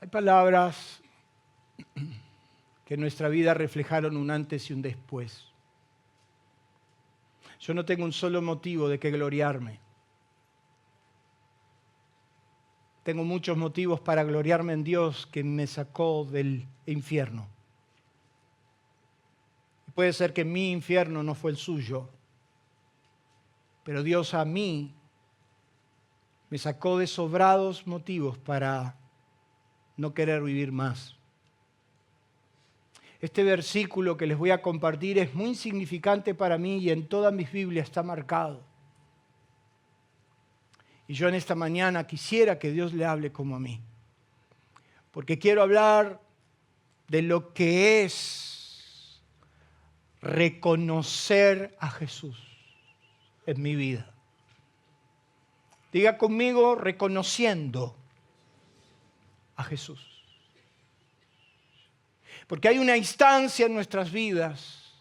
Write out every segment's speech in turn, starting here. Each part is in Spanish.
Hay palabras que en nuestra vida reflejaron un antes y un después. Yo no tengo un solo motivo de que gloriarme. Tengo muchos motivos para gloriarme en Dios que me sacó del infierno. Puede ser que mi infierno no fue el suyo, pero Dios a mí me sacó de sobrados motivos para no querer vivir más. Este versículo que les voy a compartir es muy significante para mí y en toda mi Biblia está marcado. Y yo en esta mañana quisiera que Dios le hable como a mí, porque quiero hablar de lo que es reconocer a Jesús en mi vida. Diga conmigo, reconociendo a Jesús. Porque hay una instancia en nuestras vidas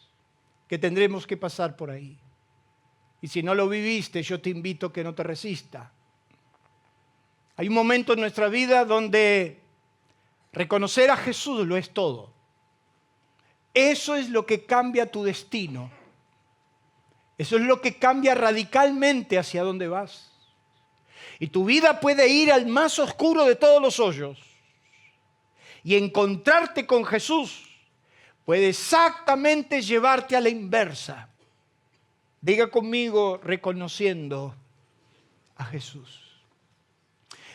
que tendremos que pasar por ahí. Y si no lo viviste, yo te invito a que no te resista. Hay un momento en nuestra vida donde reconocer a Jesús lo es todo. Eso es lo que cambia tu destino. Eso es lo que cambia radicalmente hacia dónde vas. Y tu vida puede ir al más oscuro de todos los hoyos. Y encontrarte con Jesús puede exactamente llevarte a la inversa. Diga conmigo, reconociendo a Jesús.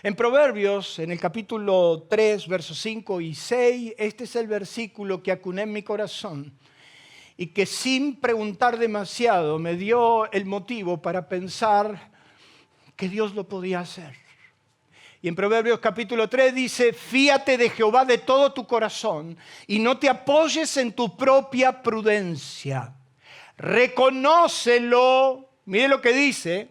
En Proverbios, en el capítulo 3, versos 5 y 6, este es el versículo que acuné en mi corazón y que sin preguntar demasiado me dio el motivo para pensar que Dios lo podía hacer. Y en Proverbios capítulo 3 dice, fíate de Jehová de todo tu corazón y no te apoyes en tu propia prudencia. Reconócelo, mire lo que dice,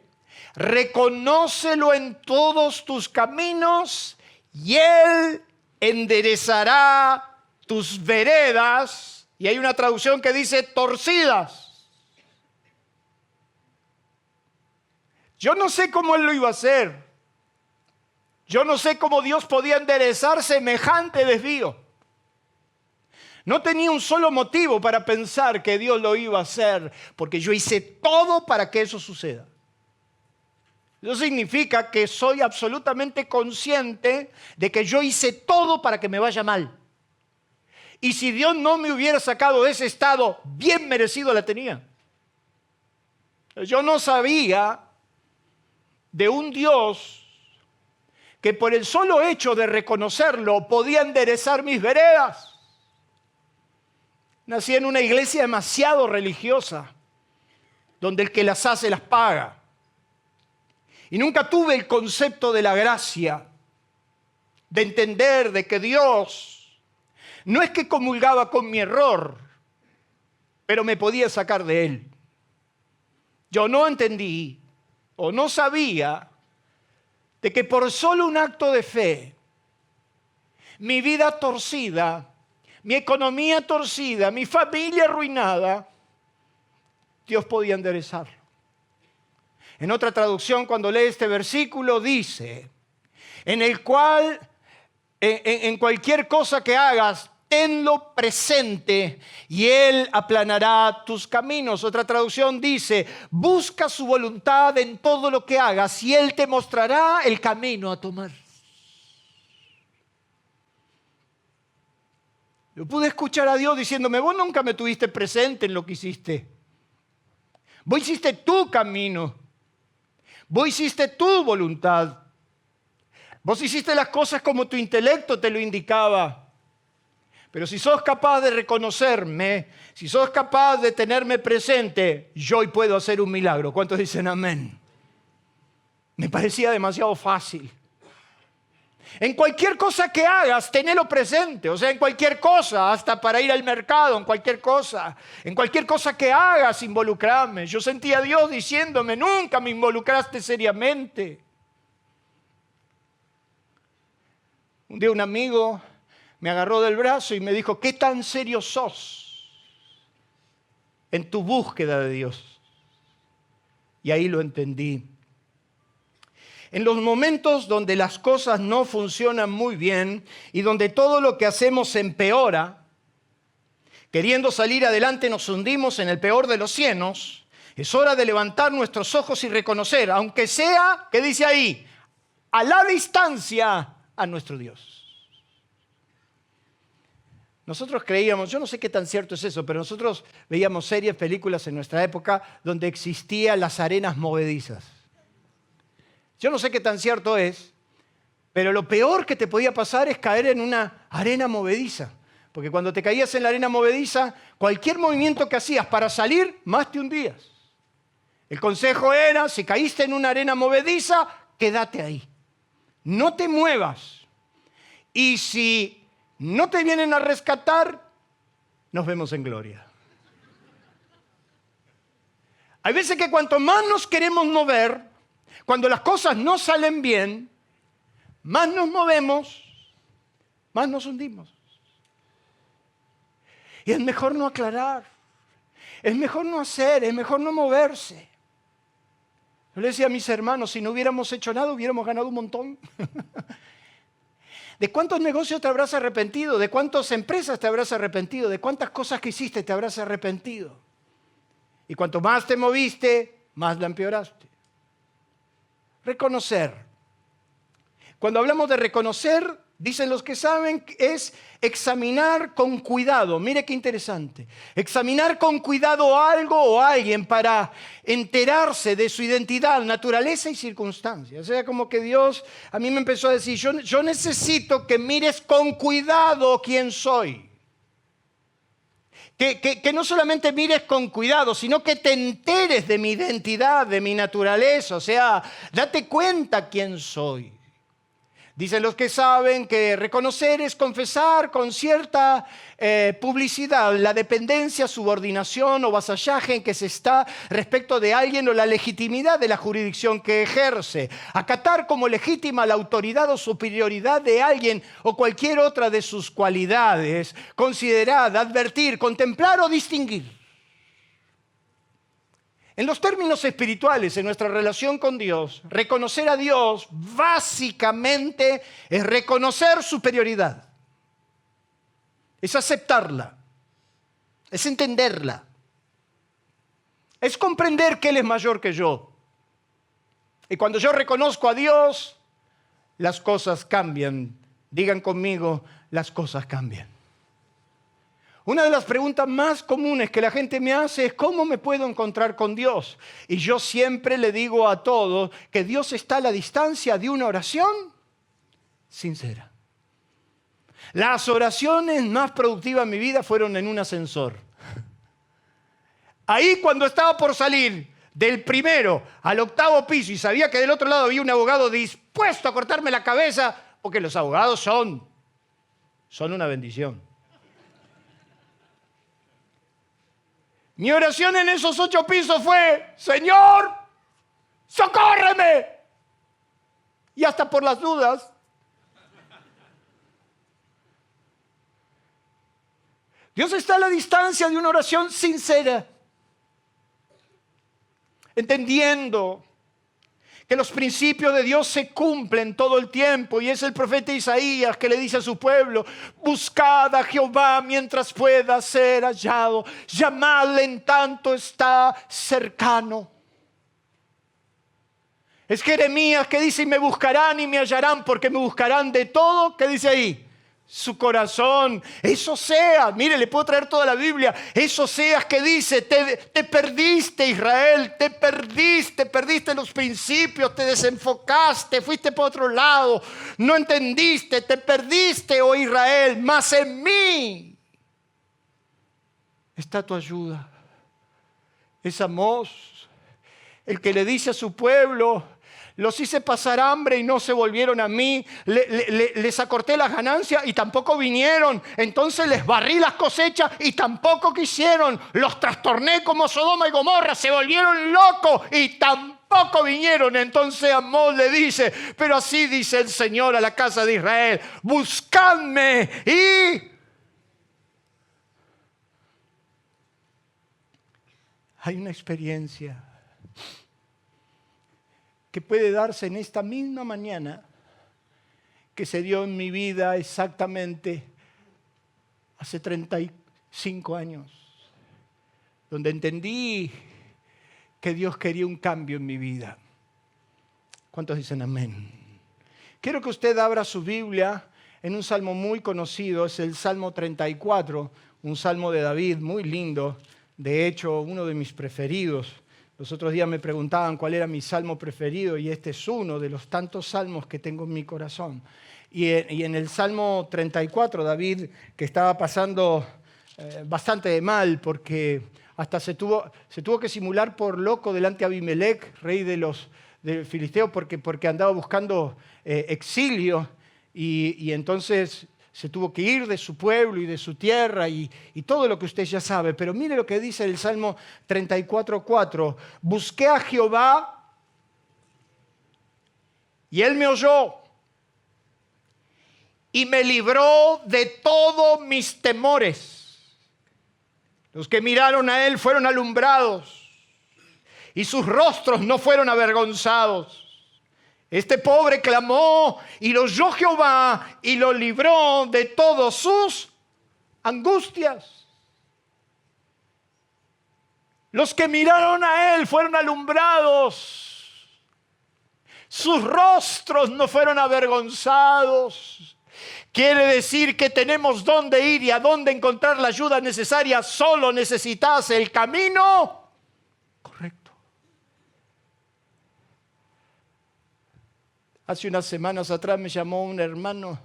reconócelo en todos tus caminos y Él enderezará tus veredas. Y hay una traducción que dice torcidas. Yo no sé cómo Él lo iba a hacer. Yo no sé cómo Dios podía enderezar semejante desvío. No tenía un solo motivo para pensar que Dios lo iba a hacer, porque yo hice todo para que eso suceda. Eso significa que soy absolutamente consciente de que yo hice todo para que me vaya mal. Y si Dios no me hubiera sacado de ese estado, bien merecido la tenía. Yo no sabía de un Dios que por el solo hecho de reconocerlo podía enderezar mis veredas. Nací en una iglesia demasiado religiosa, donde el que las hace las paga. Y nunca tuve el concepto de la gracia, de entender de que Dios no es que comulgaba con mi error, pero me podía sacar de él. Yo no entendí o no sabía de que por solo un acto de fe, mi vida torcida, mi economía torcida, mi familia arruinada, Dios podía enderezarlo. En otra traducción, cuando lee este versículo, dice, en el cual, en cualquier cosa que hagas, tenlo presente y Él aplanará tus caminos. Otra traducción dice, busca su voluntad en todo lo que hagas y Él te mostrará el camino a tomar. Yo pude escuchar a Dios diciéndome, vos nunca me tuviste presente en lo que hiciste. Vos hiciste tu camino. Vos hiciste tu voluntad. Vos hiciste las cosas como tu intelecto te lo indicaba. Pero si sos capaz de reconocerme, si sos capaz de tenerme presente, yo hoy puedo hacer un milagro. ¿Cuántos dicen amén? Me parecía demasiado fácil. En cualquier cosa que hagas, tenelo presente. O sea, en cualquier cosa, hasta para ir al mercado, en cualquier cosa que hagas, involucrarme. Yo sentía a Dios diciéndome, nunca me involucraste seriamente. Un día un amigo me agarró del brazo y me dijo, ¿qué tan serio sos en tu búsqueda de Dios? Y ahí lo entendí. En los momentos donde las cosas no funcionan muy bien y donde todo lo que hacemos empeora, queriendo salir adelante nos hundimos en el peor de los cienos, es hora de levantar nuestros ojos y reconocer, aunque sea, ¿qué dice ahí? A la distancia a nuestro Dios. Nosotros creíamos, yo no sé qué tan cierto es eso, pero nosotros veíamos series, películas en nuestra época donde existían las arenas movedizas. Yo no sé qué tan cierto es, pero lo peor que te podía pasar es caer en una arena movediza. Porque cuando te caías en la arena movediza, cualquier movimiento que hacías para salir, más te hundías. El consejo era, si caíste en una arena movediza, quédate ahí. No te muevas. Y si no te vienen a rescatar, nos vemos en gloria. Hay veces que cuanto más nos queremos mover, cuando las cosas no salen bien, más nos movemos, más nos hundimos. Y es mejor no aclarar, es mejor no hacer, es mejor no moverse. Yo le decía a mis hermanos, si no hubiéramos hecho nada, hubiéramos ganado un montón. ¿De cuántos negocios te habrás arrepentido? ¿De cuántas empresas te habrás arrepentido? ¿De cuántas cosas que hiciste te habrás arrepentido? Y cuanto más te moviste, más la empeoraste. Reconocer. Cuando hablamos de reconocer, dicen los que saben, es examinar con cuidado. Mire qué interesante. Examinar con cuidado algo o alguien para enterarse de su identidad, naturaleza y circunstancias. O sea, como que Dios a mí me empezó a decir, yo necesito que mires con cuidado quién soy. Que no solamente mires con cuidado, sino que te enteres de mi identidad, de mi naturaleza. O sea, date cuenta quién soy. Dicen los que saben que reconocer es confesar con cierta publicidad la dependencia, subordinación o vasallaje en que se está respecto de alguien o la legitimidad de la jurisdicción que ejerce. Acatar como legítima la autoridad o superioridad de alguien o cualquier otra de sus cualidades. Considerar, advertir, contemplar o distinguir. En los términos espirituales, en nuestra relación con Dios, reconocer a Dios básicamente es reconocer superioridad. Es aceptarla. Es entenderla. Es comprender que Él es mayor que yo. Y cuando yo reconozco a Dios, las cosas cambian. Digan conmigo, las cosas cambian. Una de las preguntas más comunes que la gente me hace es ¿cómo me puedo encontrar con Dios? Y yo siempre le digo a todos que Dios está a la distancia de una oración sincera. Las oraciones más productivas en mi vida fueron en un ascensor. Ahí cuando estaba por salir del primero al octavo piso y sabía que del otro lado había un abogado dispuesto a cortarme la cabeza, porque los abogados son una bendición. Mi oración en esos 8 pisos fue, Señor, socórreme. Y hasta por las dudas. Dios está a la distancia de una oración sincera. Entendiendo que los principios de Dios se cumplen todo el tiempo. Y es el profeta Isaías que le dice a su pueblo, buscad a Jehová mientras pueda ser hallado, llamadle en tanto está cercano. Es Jeremías que dice, y me buscarán y me hallarán, porque me buscarán de todo, ¿qué dice ahí? Su corazón. Eso sea, mire, le puedo traer toda la Biblia. Eso seas que dice, te perdiste Israel, perdiste los principios, te desenfocaste, fuiste por otro lado, no entendiste, te perdiste, oh Israel, mas en mí está tu ayuda. Es Amós, el que le dice a su pueblo, los hice pasar hambre y no se volvieron a mí. Les acorté las ganancias y tampoco vinieron. Entonces les barrí las cosechas y tampoco quisieron. Los trastorné como Sodoma y Gomorra. Se volvieron locos y tampoco vinieron. Entonces Amós le dice, pero así dice el Señor a la casa de Israel, buscadme y... Hay una experiencia que puede darse en esta misma mañana que se dio en mi vida exactamente hace 35 años, donde entendí que Dios quería un cambio en mi vida. ¿Cuántos dicen amén? Quiero que usted abra su Biblia en un salmo muy conocido, es el Salmo 34, un salmo de David muy lindo, de hecho uno de mis preferidos. Los otros días me preguntaban cuál era mi salmo preferido y este es uno de los tantos salmos que tengo en mi corazón. Y en el Salmo 34, David, que estaba pasando bastante mal porque hasta se tuvo que simular por loco delante de Abimelech, rey del filisteo, porque andaba buscando exilio y entonces se tuvo que ir de su pueblo y de su tierra y todo lo que usted ya sabe. Pero mire lo que dice el Salmo 34:4. Busqué a Jehová y Él me oyó y me libró de todos mis temores. Los que miraron a Él fueron alumbrados y sus rostros no fueron avergonzados. Este pobre clamó y lo oyó Jehová y lo libró de todas sus angustias. Los que miraron a Él fueron alumbrados. Sus rostros no fueron avergonzados. Quiere decir que tenemos dónde ir y a dónde encontrar la ayuda necesaria. Solo necesitas el camino correcto. Hace unas semanas atrás me llamó un hermano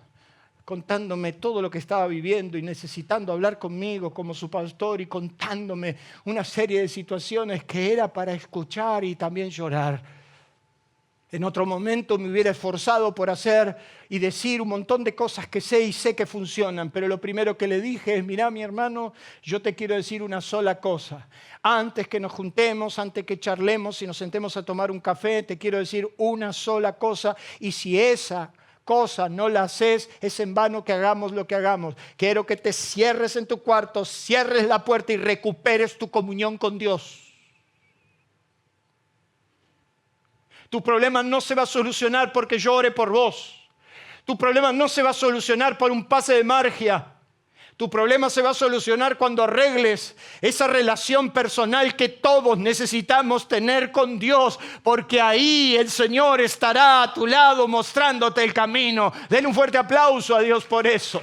contándome todo lo que estaba viviendo y necesitando hablar conmigo como su pastor y contándome una serie de situaciones que era para escuchar y también llorar. En otro momento me hubiera esforzado por hacer y decir un montón de cosas que sé y sé que funcionan, pero lo primero que le dije es, mirá mi hermano, yo te quiero decir una sola cosa. Antes que nos juntemos, antes que charlemos y nos sentemos a tomar un café, te quiero decir una sola cosa y si esa cosa no la haces, es en vano que hagamos lo que hagamos. Quiero que te cierres en tu cuarto, cierres la puerta y recuperes tu comunión con Dios. Tu problema no se va a solucionar porque yo ore por vos. Tu problema no se va a solucionar por un pase de magia. Tu problema se va a solucionar cuando arregles esa relación personal que todos necesitamos tener con Dios, porque ahí el Señor estará a tu lado mostrándote el camino. Den un fuerte aplauso a Dios por eso.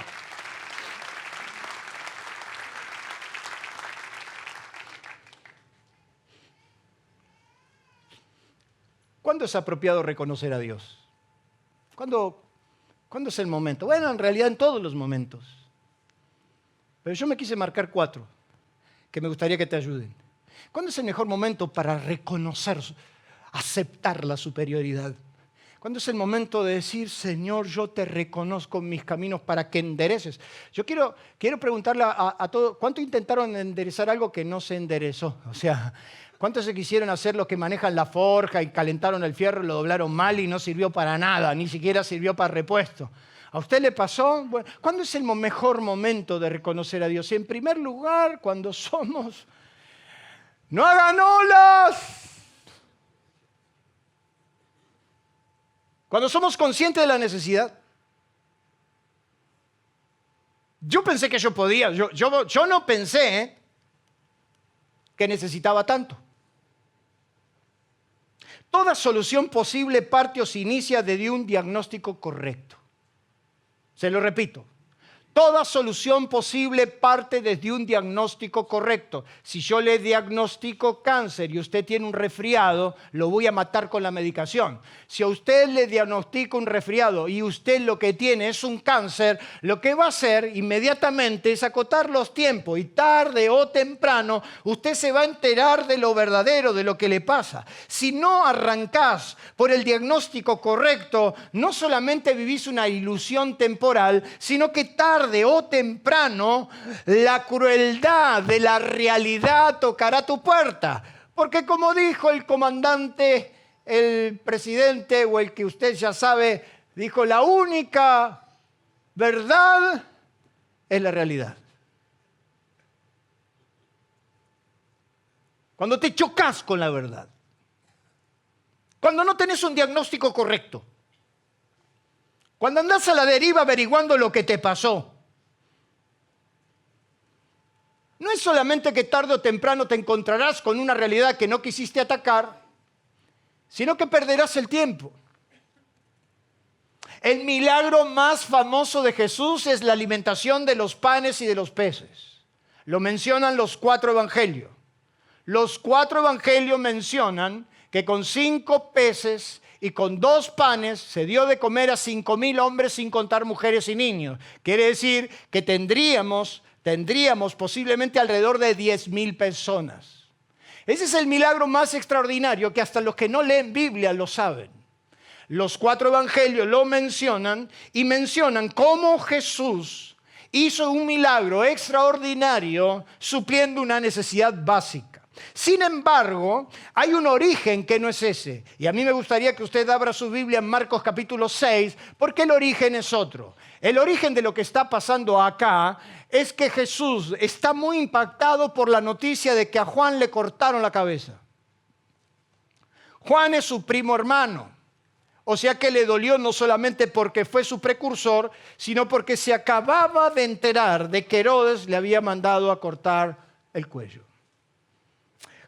¿Cuándo es apropiado reconocer a Dios? ¿Cuándo es el momento? Bueno, en realidad en todos los momentos. Pero yo me quise marcar 4 que me gustaría que te ayuden. ¿Cuándo es el mejor momento para reconocer, aceptar la superioridad? ¿Cuándo es el momento de decir, Señor, yo te reconozco en mis caminos para que endereces? Yo quiero preguntarle a todos, ¿cuánto intentaron enderezar algo que no se enderezó? O sea, ¿cuántos se quisieron hacer los que manejan la forja y calentaron el fierro y lo doblaron mal y no sirvió para nada, ni siquiera sirvió para repuesto? ¿A usted le pasó? Bueno, ¿cuándo es el mejor momento de reconocer a Dios? Y en primer lugar, cuando somos ¡no hagan olas! Cuando somos conscientes de la necesidad. Yo pensé que yo podía, yo no pensé que necesitaba tanto. Toda solución posible parte o se inicia desde un diagnóstico correcto. Se lo repito. Toda solución posible parte desde un diagnóstico correcto. Si yo le diagnostico cáncer y usted tiene un resfriado, lo voy a matar con la medicación. Si a usted le diagnostico un resfriado y usted lo que tiene es un cáncer, lo que va a hacer inmediatamente es acotar los tiempos y tarde o temprano usted se va a enterar de lo verdadero, de lo que le pasa. Si no arrancás por el diagnóstico correcto, no solamente vivís una ilusión temporal, sino que tarde o temprano la crueldad de la realidad tocará tu puerta. Porque como dijo el comandante, el presidente o el que usted ya sabe, dijo, la única verdad es la realidad. Cuando te chocas con la verdad, cuando no tenés un diagnóstico correcto. Cuando andás a la deriva averiguando lo que te pasó. No es solamente que tarde o temprano te encontrarás con una realidad que no quisiste atacar, sino que perderás el tiempo. El milagro más famoso de Jesús es la alimentación de los panes y de los peces. Lo mencionan los 4 evangelios. Los 4 evangelios mencionan que con 5 peces y con 2 panes se dio de comer a 5,000 hombres sin contar mujeres y niños. Quiere decir que tendríamos posiblemente alrededor de 10,000 personas. Ese es el milagro más extraordinario que hasta los que no leen Biblia lo saben. Los 4 evangelios lo mencionan y mencionan cómo Jesús hizo un milagro extraordinario supliendo una necesidad básica. Sin embargo, hay un origen que no es ese. Y a mí me gustaría que usted abra su Biblia en Marcos capítulo 6, porque el origen es otro. El origen de lo que está pasando acá es que Jesús está muy impactado por la noticia de que a Juan le cortaron la cabeza. Juan es su primo hermano. O sea que le dolió no solamente porque fue su precursor, sino porque se acababa de enterar de que Herodes le había mandado a cortar el cuello.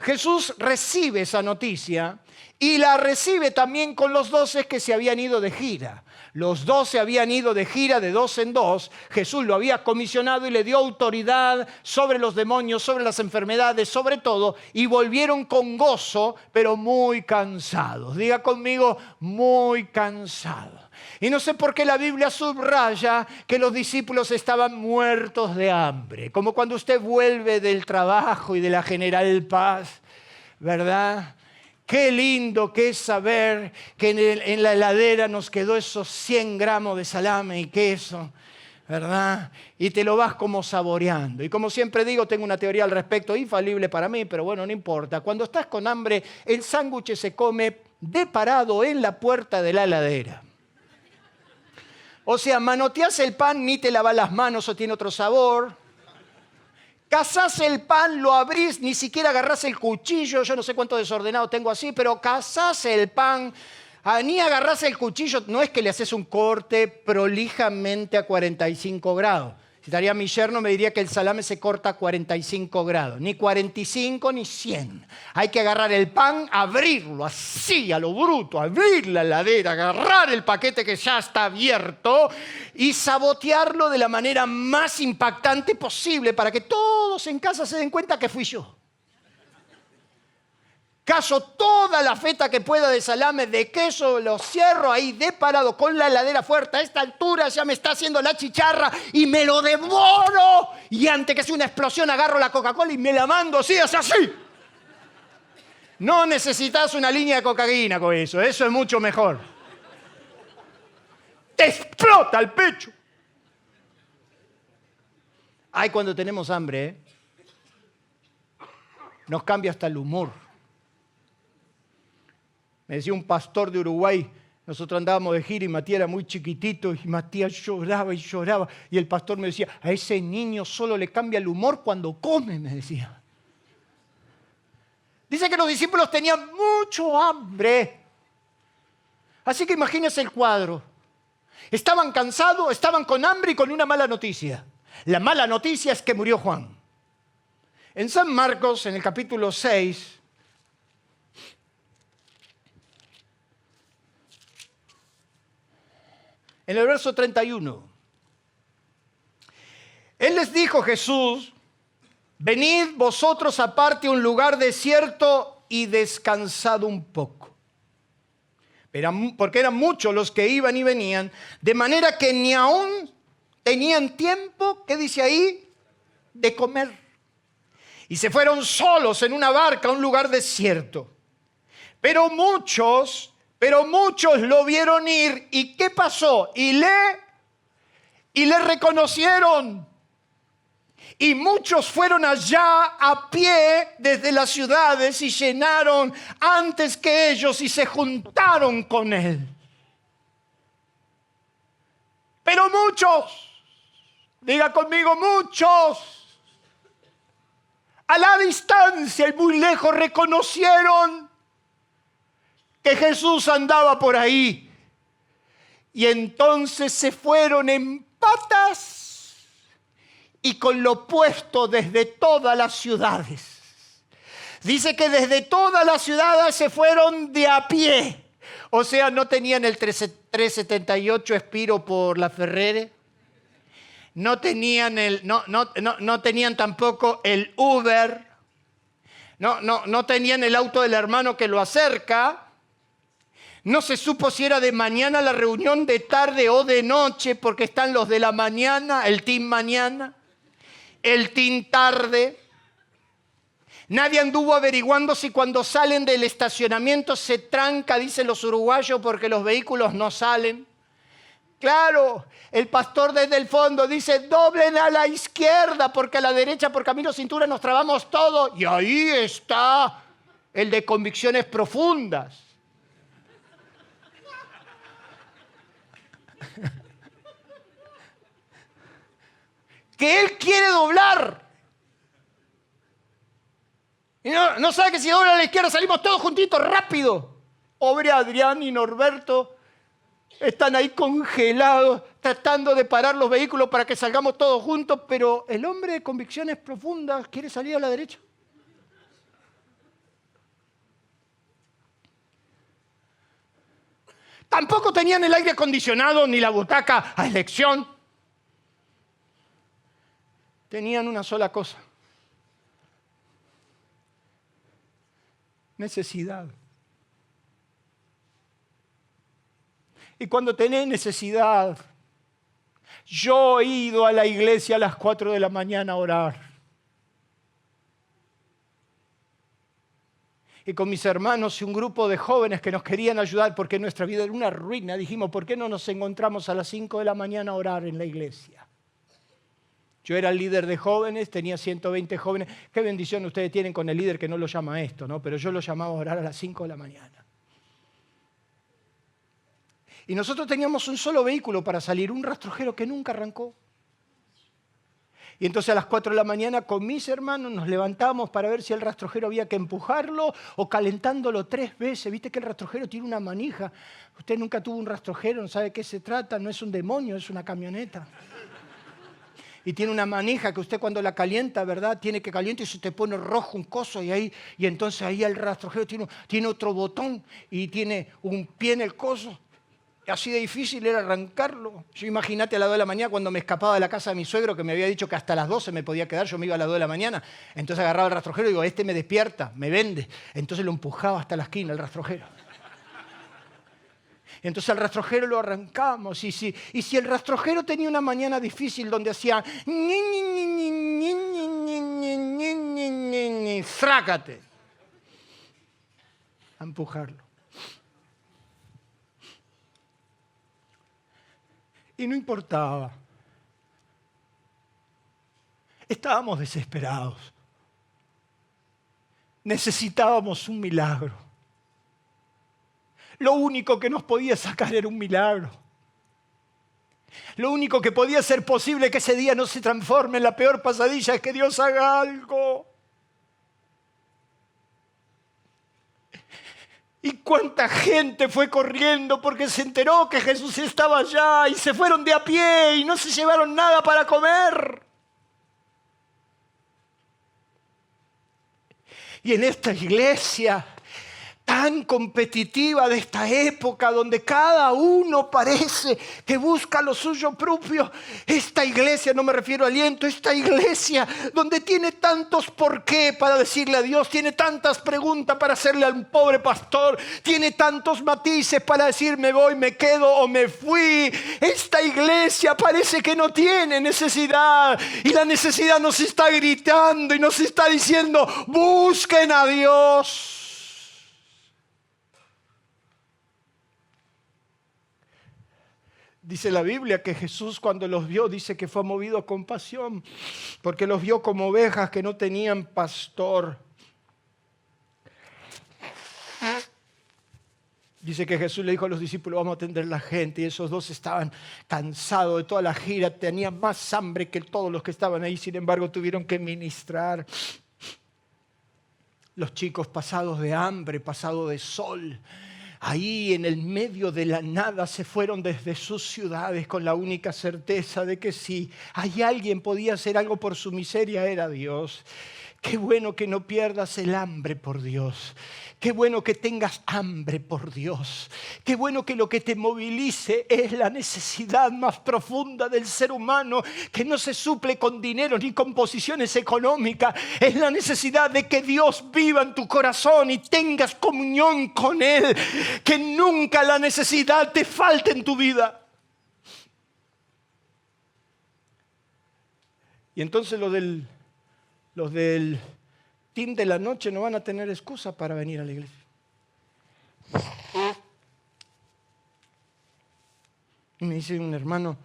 Jesús recibe esa noticia y la recibe también con los 12 que se habían ido de gira. Los 12 habían ido de gira de 2 en 2. Jesús lo había comisionado y le dio autoridad sobre los demonios, sobre las enfermedades, sobre todo. Y volvieron con gozo, pero muy cansados. Diga conmigo, muy cansados. Y no sé por qué la Biblia subraya que los discípulos estaban muertos de hambre. Como cuando usted vuelve del trabajo y de la General Paz, ¿verdad? Qué lindo que es saber que en la heladera nos quedó esos 100 gramos de salame y queso, ¿verdad? Y te lo vas como saboreando. Y como siempre digo, tengo una teoría al respecto, infalible para mí, pero bueno, no importa. Cuando estás con hambre, el sándwich se come de parado en la puerta de la heladera. O sea, manoteas el pan, ni te lavas las manos o tiene otro sabor. Cazás el pan, lo abrís, ni siquiera agarrás el cuchillo. Yo no sé cuánto desordenado tengo así, pero cazás el pan, ni agarrás el cuchillo. No es que le haces un corte prolijamente a 45 grados. Si estaría mi yerno, me diría que el salame se corta a 45 grados. Ni 45 ni 100. Hay que agarrar el pan, abrirlo así, a lo bruto, abrir la heladera, agarrar el paquete que ya está abierto y sabotearlo de la manera más impactante posible para que todos en casa se den cuenta que fui yo. Caso toda la feta que pueda de salame, de queso, lo cierro ahí de parado con la heladera fuerte. A esta altura ya me está haciendo la chicharra y me lo devoro. Y antes que sea una explosión agarro la Coca-Cola y me la mando así, es así. No necesitas una línea de cocaína con eso es mucho mejor. Te explota el pecho. Ay, cuando tenemos hambre, nos cambia hasta el humor. Me decía un pastor de Uruguay, nosotros andábamos de gira y Matías era muy chiquitito y Matías lloraba y lloraba. Y el pastor me decía, a ese niño solo le cambia el humor cuando come, me decía. Dice que los discípulos tenían mucho hambre. Así que imagínense el cuadro. Estaban cansados, estaban con hambre y con una mala noticia. La mala noticia es que murió Juan. En San Marcos, en el capítulo 6, en el verso 31, Él les dijo, Jesús, venid vosotros aparte a un lugar desierto y descansad un poco. Porque eran muchos los que iban y venían, de manera que ni aún tenían tiempo, ¿qué dice ahí? De comer. Y se fueron solos en una barca a un lugar desierto. Pero muchos lo vieron ir. ¿Y qué pasó? Y le reconocieron. Y muchos fueron allá a pie desde las ciudades y llenaron antes que ellos y se juntaron con él. Pero muchos, diga conmigo, muchos, a la distancia y muy lejos reconocieron que Jesús andaba por ahí. Y entonces se fueron en patas y con lo puesto desde todas las ciudades. Dice que desde todas las ciudades se fueron de a pie. O sea, no tenían el 378 Espiro por la Ferrere. No tenían, no tenían tampoco el Uber. No tenían el auto del hermano que lo acerca. No se supo si era de mañana la reunión, de tarde o de noche, porque están los de la mañana, el team mañana, el team tarde. Nadie anduvo averiguando si cuando salen del estacionamiento se tranca, dicen los uruguayos, porque los vehículos no salen. Claro, el pastor desde el fondo dice, doblen a la izquierda, porque a la derecha por Camino Cintura nos trabamos todo. Y ahí está el de convicciones profundas. Que él quiere doblar. Y no sabe que si dobla a la izquierda salimos todos juntitos, rápido. Pobre Adrián y Norberto están ahí congelados, tratando de parar los vehículos para que salgamos todos juntos, pero el hombre de convicciones profundas quiere salir a la derecha. Tampoco tenían el aire acondicionado ni la butaca a elección. Tenían una sola cosa: necesidad. Y cuando tenés necesidad, yo he ido a la iglesia a las 4 de la mañana a orar. Y con mis hermanos y un grupo de jóvenes que nos querían ayudar porque nuestra vida era una ruina, dijimos, ¿por qué no nos encontramos a las 5 de la mañana a orar en la iglesia? Yo era el líder de jóvenes, tenía 120 jóvenes. Qué bendición ustedes tienen con el líder que no lo llama esto, ¿no? Pero yo lo llamaba a orar a las 5 de la mañana. Y nosotros teníamos un solo vehículo para salir, un rastrojero que nunca arrancó. Y entonces a las 4 de la mañana con mis hermanos nos levantamos para ver si el rastrojero había que empujarlo o calentándolo 3 veces. Viste que el rastrojero tiene una manija. Usted nunca tuvo un rastrojero, no sabe de qué se trata, no es un demonio, es una camioneta. Y tiene una manija que usted cuando la calienta, ¿verdad? Tiene que calientar y se te pone rojo un coso y entonces ahí el rastrojero tiene otro botón y tiene un pie en el coso. Así de difícil era arrancarlo. Yo imagínate a las 2 de la mañana cuando me escapaba de la casa de mi suegro, que me había dicho que hasta las 12 me podía quedar, yo me iba a las 2 de la mañana. Entonces agarraba el rastrojero y digo, este me despierta, me vende. Entonces lo empujaba hasta la esquina, el rastrojero. Entonces al rastrojero lo arrancamos. Y si el rastrojero tenía una mañana difícil donde hacía ¡zrácate! A empujarlo. Y no importaba. Estábamos desesperados. Necesitábamos un milagro. Lo único que nos podía sacar era un milagro. Lo único que podía ser posible que ese día no se transforme en la peor pesadilla es que Dios haga algo. ¿Y cuánta gente fue corriendo porque se enteró que Jesús estaba allá y se fueron de a pie y no se llevaron nada para comer? Y en esta iglesia tan competitiva de esta época, donde cada uno parece que busca lo suyo propio, esta iglesia, no me refiero a aliento, esta iglesia donde tiene tantos por qué para decirle a Dios, tiene tantas preguntas para hacerle al pobre pastor, tiene tantos matices para decir me voy, me quedo o me fui. Esta iglesia parece que no tiene necesidad y la necesidad nos está gritando y nos está diciendo busquen a Dios. Dice la Biblia que Jesús cuando los vio, dice que fue movido a compasión, porque los vio como ovejas que no tenían pastor. Dice que Jesús le dijo a los discípulos, vamos a atender a la gente, y esos dos estaban cansados de toda la gira, tenían más hambre que todos los que estaban ahí, sin embargo tuvieron que ministrar. Los chicos pasados de hambre, pasados de sol, ahí en el medio de la nada se fueron desde sus ciudades con la única certeza de que si hay alguien podía hacer algo por su miseria era Dios. Qué bueno que no pierdas el hambre por Dios. Qué bueno que tengas hambre por Dios. Qué bueno que lo que te movilice es la necesidad más profunda del ser humano, que no se suple con dinero ni con posiciones económicas. Es la necesidad de que Dios viva en tu corazón y tengas comunión con Él. Que nunca la necesidad te falte en tu vida. Y entonces los del team de la noche no van a tener excusa para venir a la iglesia. Y me dice un hermano,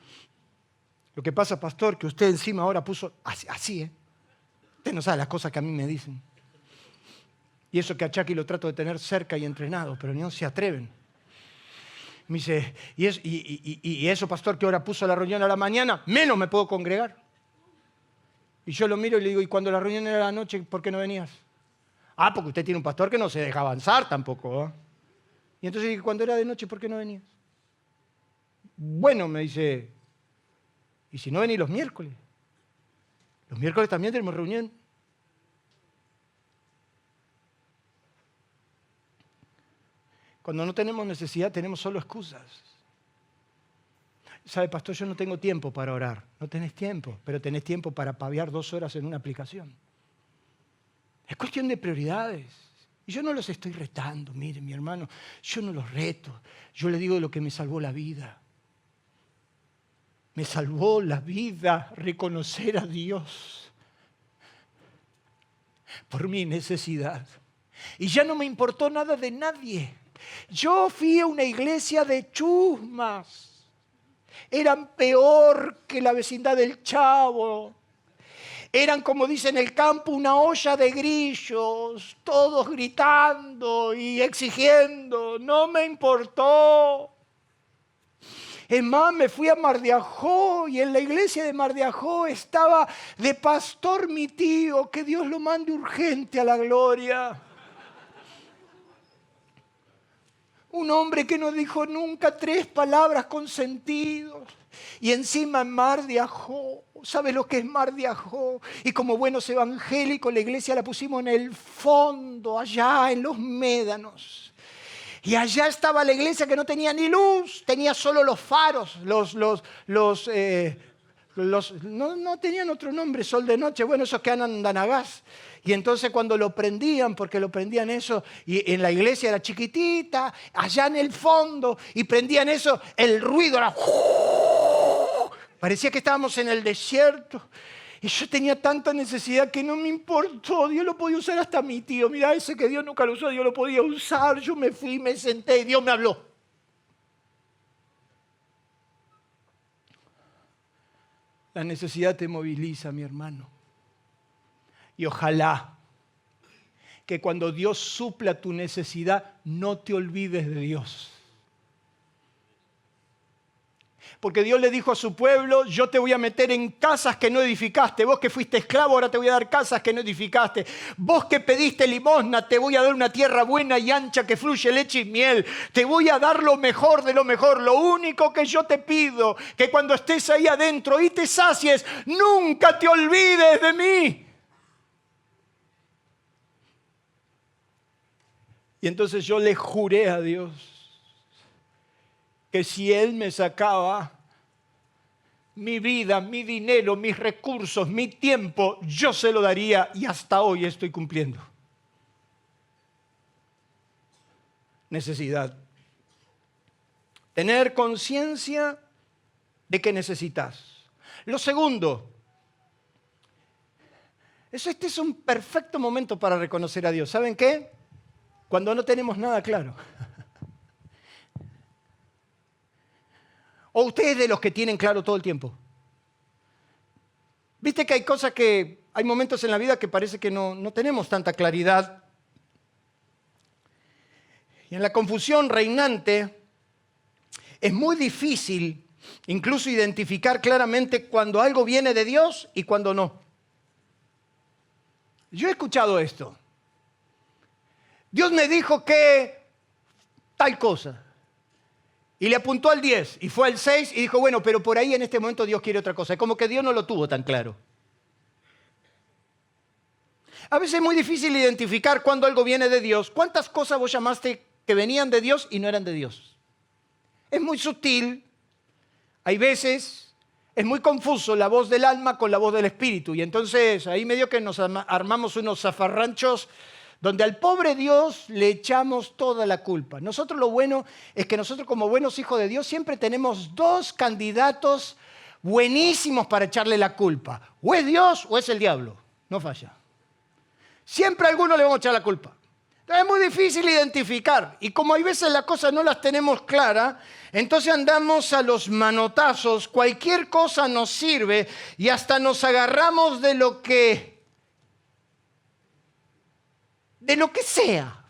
lo que pasa, pastor, que usted encima ahora puso así, Usted no sabe las cosas que a mí me dicen. Y eso que a Chucky lo trato de tener cerca y entrenado, pero no se atreven. Me dice, y eso, pastor, que ahora puso la reunión a la mañana, menos me puedo congregar. Y yo lo miro y le digo, ¿y cuando la reunión era a la noche, por qué no venías? Ah, porque usted tiene un pastor que no se deja avanzar tampoco, ¿eh? Y entonces dije, cuando era de noche, ¿por qué no venías? Bueno, me dice, ¿y si no venís los miércoles? Los miércoles también tenemos reunión. Cuando no tenemos necesidad, tenemos solo excusas. ¿Sabe, pastor? Yo no tengo tiempo para orar. No tenés tiempo, pero tenés tiempo para paviar 2 horas en una aplicación. Es cuestión de prioridades. Y yo no los estoy retando, miren, mi hermano, yo no los reto. Yo le digo lo que me salvó la vida. Me salvó la vida reconocer a Dios por mi necesidad. Y ya no me importó nada de nadie. Yo fui a una iglesia de chusmas. Eran peor que la vecindad del Chavo. Eran, como dice en el campo, una olla de grillos, todos gritando y exigiendo. No me importó. Es más, me fui a Mar de Ajó y en la iglesia de Mar de Ajó estaba de pastor mi tío, que Dios lo mande urgente a la gloria. Un hombre que no dijo nunca 3 palabras con sentido. Y encima en Mar de Ajó. ¿Sabes lo que es Mar de Ajó? Y como buenos evangélicos, la iglesia la pusimos en el fondo, allá en los médanos. Y allá estaba la iglesia que no tenía ni luz, tenía solo los faros, no tenían otro nombre, sol de noche, bueno, esos que andan a gas. Y entonces cuando lo prendían, porque lo prendían eso, y en la iglesia era chiquitita, allá en el fondo, y prendían eso, el ruido era... Parecía que estábamos en el desierto. Y yo tenía tanta necesidad que no me importó. Dios lo podía usar hasta mi tío. Mira, ese que Dios nunca lo usó, Dios lo podía usar. Yo me fui, me senté y Dios me habló. La necesidad te moviliza, mi hermano. Y ojalá que cuando Dios supla tu necesidad, no te olvides de Dios. Porque Dios le dijo a su pueblo, yo te voy a meter en casas que no edificaste. Vos que fuiste esclavo, ahora te voy a dar casas que no edificaste. Vos que pediste limosna, te voy a dar una tierra buena y ancha que fluye leche y miel. Te voy a dar lo mejor de lo mejor. Lo único que yo te pido, que cuando estés ahí adentro y te sacies, nunca te olvides de mí. Y entonces yo le juré a Dios que si Él me sacaba mi vida, mi dinero, mis recursos, mi tiempo, yo se lo daría y hasta hoy estoy cumpliendo. Necesidad. Tener conciencia de que necesitas. Lo segundo, este es un perfecto momento para reconocer a Dios. ¿Saben qué? Cuando no tenemos nada claro. ¿O ustedes de los que tienen claro todo el tiempo? Viste que hay cosas hay momentos en la vida que parece que no tenemos tanta claridad. Y en la confusión reinante es muy difícil incluso identificar claramente cuando algo viene de Dios y cuando no. Yo he escuchado esto. Dios me dijo que tal cosa. Y le apuntó al 10 y fue al 6 y dijo, bueno, pero por ahí en este momento Dios quiere otra cosa. Es como que Dios no lo tuvo tan claro. A veces es muy difícil identificar cuando algo viene de Dios. ¿Cuántas cosas vos llamaste que venían de Dios y no eran de Dios? Es muy sutil. Hay veces, es muy confuso la voz del alma con la voz del espíritu. Y entonces ahí medio que nos armamos unos zafarranchos donde al pobre Dios le echamos toda la culpa. Nosotros lo bueno es que nosotros como buenos hijos de Dios siempre tenemos dos candidatos buenísimos para echarle la culpa. O es Dios o es el diablo. No falla. Siempre a alguno le vamos a echar la culpa. Entonces es muy difícil identificar. Y como hay veces las cosas no las tenemos claras, entonces andamos a los manotazos. Cualquier cosa nos sirve y hasta nos agarramos de lo que sea,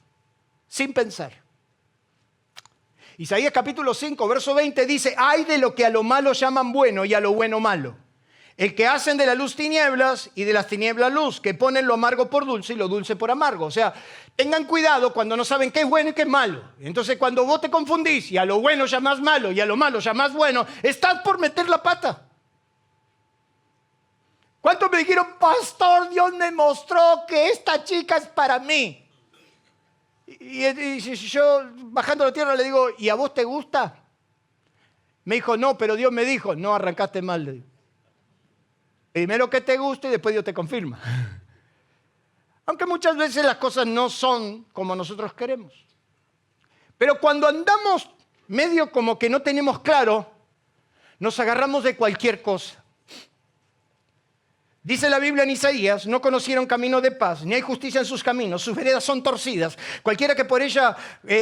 sin pensar. Isaías capítulo 5, verso 20 dice, ay de lo que a lo malo llaman bueno y a lo bueno malo. El que hacen de la luz tinieblas y de las tinieblas luz, que ponen lo amargo por dulce y lo dulce por amargo. O sea, tengan cuidado cuando no saben qué es bueno y qué es malo. Entonces cuando vos te confundís y a lo bueno llamás malo y a lo malo llamás bueno, estás por meter la pata. ¿Cuántos me dijeron, pastor, Dios me mostró que esta chica es para mí? Y yo, bajando a la tierra, le digo, ¿y a vos te gusta? Me dijo, no, pero Dios me dijo, no, arrancaste mal. Le digo. Primero que te guste y después Dios te confirma. Aunque muchas veces las cosas no son como nosotros queremos. Pero cuando andamos medio como que no tenemos claro, nos agarramos de cualquier cosa. Dice la Biblia en Isaías, no conocieron camino de paz, ni hay justicia en sus caminos, sus veredas son torcidas. Cualquiera que por ella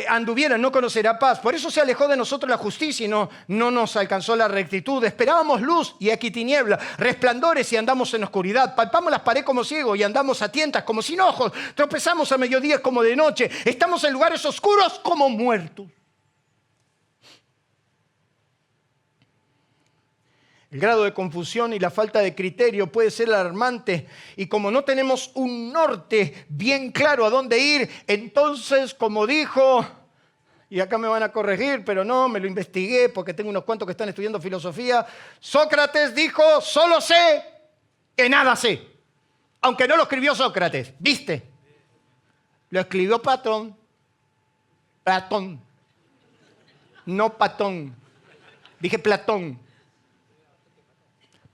anduviera no conocerá paz. Por eso se alejó de nosotros la justicia y no nos alcanzó la rectitud. Esperábamos luz y aquí tiniebla, resplandores y andamos en oscuridad. Palpamos las paredes como ciegos y andamos a tientas como sin ojos. Tropezamos a mediodía como de noche. Estamos en lugares oscuros como muertos. El grado de confusión y la falta de criterio puede ser alarmante y como no tenemos un norte bien claro a dónde ir, entonces como dijo, y acá me van a corregir, pero no, me lo investigué porque tengo unos cuantos que están estudiando filosofía, Sócrates dijo, solo sé que nada sé, aunque no lo escribió Sócrates, ¿viste? Lo escribió Platón, no Patón, dije Platón.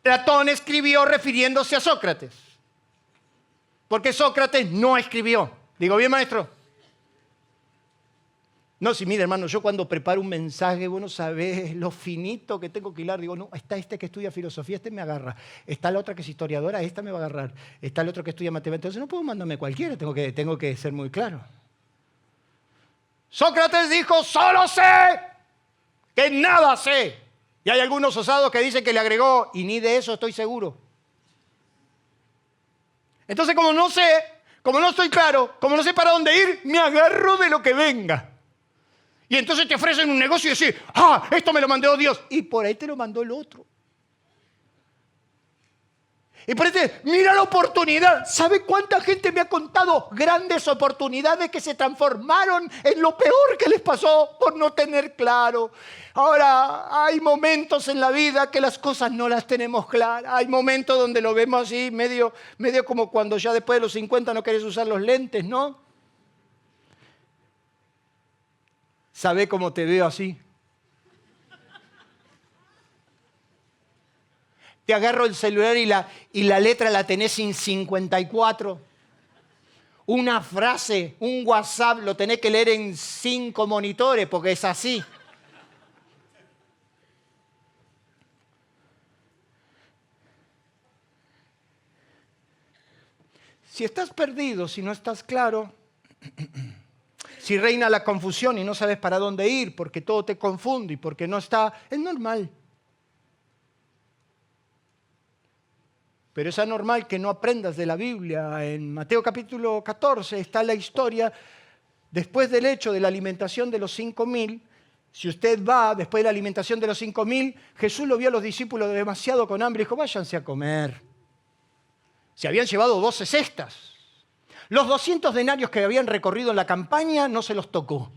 Platón escribió refiriéndose a Sócrates, porque Sócrates no escribió. ¿Digo bien, maestro? No, si mire, hermano, yo cuando preparo un mensaje, vos no sabés lo finito que tengo que hilar. Digo, no, está este que estudia filosofía, este me agarra. Está la otra que es historiadora, esta me va a agarrar. Está el otro que estudia matemáticas. Entonces no puedo mandarme cualquiera, tengo que ser muy claro. Sócrates dijo, solo sé que nada sé. Y hay algunos osados que dicen que le agregó, y ni de eso estoy seguro. Entonces, como no sé, como no estoy claro, como no sé para dónde ir, me agarro de lo que venga. Y entonces te ofrecen un negocio y decís, esto me lo mandó Dios. Y por ahí te lo mandó el otro. Y por ahí mira la oportunidad. ¿Sabe cuánta gente me ha contado grandes oportunidades que se transformaron en lo peor que les pasó por no tener claro? Ahora, hay momentos en la vida que las cosas no las tenemos claras. Hay momentos donde lo vemos así, medio como cuando ya después de los 50 no querés usar los lentes, ¿no? ¿Sabe cómo te veo así? Te agarro el celular y la letra la tenés en 54. Una frase, un WhatsApp lo tenés que leer en 5 monitores porque es así. Si estás perdido, si no estás claro, si reina la confusión y no sabes para dónde ir porque todo te confunde y porque no está, es normal. Pero es anormal que no aprendas de la Biblia. En Mateo capítulo 14 está la historia, después del hecho de la alimentación de los 5.000. Si usted va, después de la alimentación de los 5.000, Jesús lo vio a los discípulos demasiado con hambre y dijo, váyanse a comer. Se habían llevado 12 cestas. Los 200 denarios que habían recorrido en la campaña no se los tocó.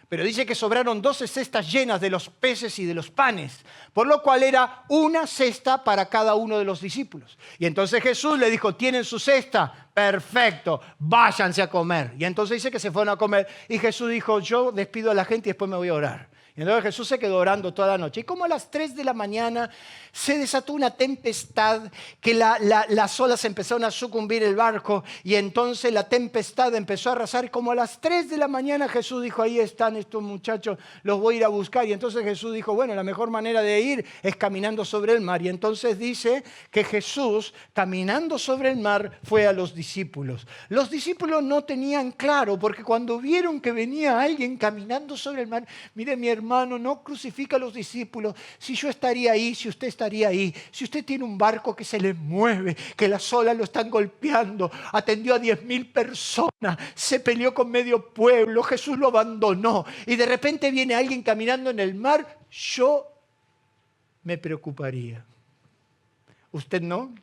Pero dice que sobraron 12 cestas llenas de los peces y de los panes, por lo cual era una cesta para cada uno de los discípulos. Y entonces Jesús le dijo, ¿tienen su cesta? Perfecto, váyanse a comer. Y entonces dice que se fueron a comer. Y Jesús dijo, yo despido a la gente y después me voy a orar. Y entonces Jesús se quedó orando toda la noche. Y como a las 3 de la mañana se desató una tempestad, que las olas empezaron a sucumbir el barco. Y entonces la tempestad empezó a arrasar. Como a las 3 de la mañana Jesús dijo, ahí están estos muchachos, los voy a ir a buscar. Y entonces Jesús dijo, bueno, la mejor manera de ir es caminando sobre el mar. Y entonces dice que Jesús, caminando sobre el mar, fue a los discípulos. Los discípulos no tenían claro, porque cuando vieron que venía alguien caminando sobre el mar, mire mi hermano, no crucifica a los discípulos. Si yo estaría ahí, si usted estaría ahí, si usted tiene un barco que se le mueve, que las olas lo están golpeando, atendió a 10,000 personas, se peleó con medio pueblo, Jesús lo abandonó y de repente viene alguien caminando en el mar, yo me preocuparía. ¿Usted no?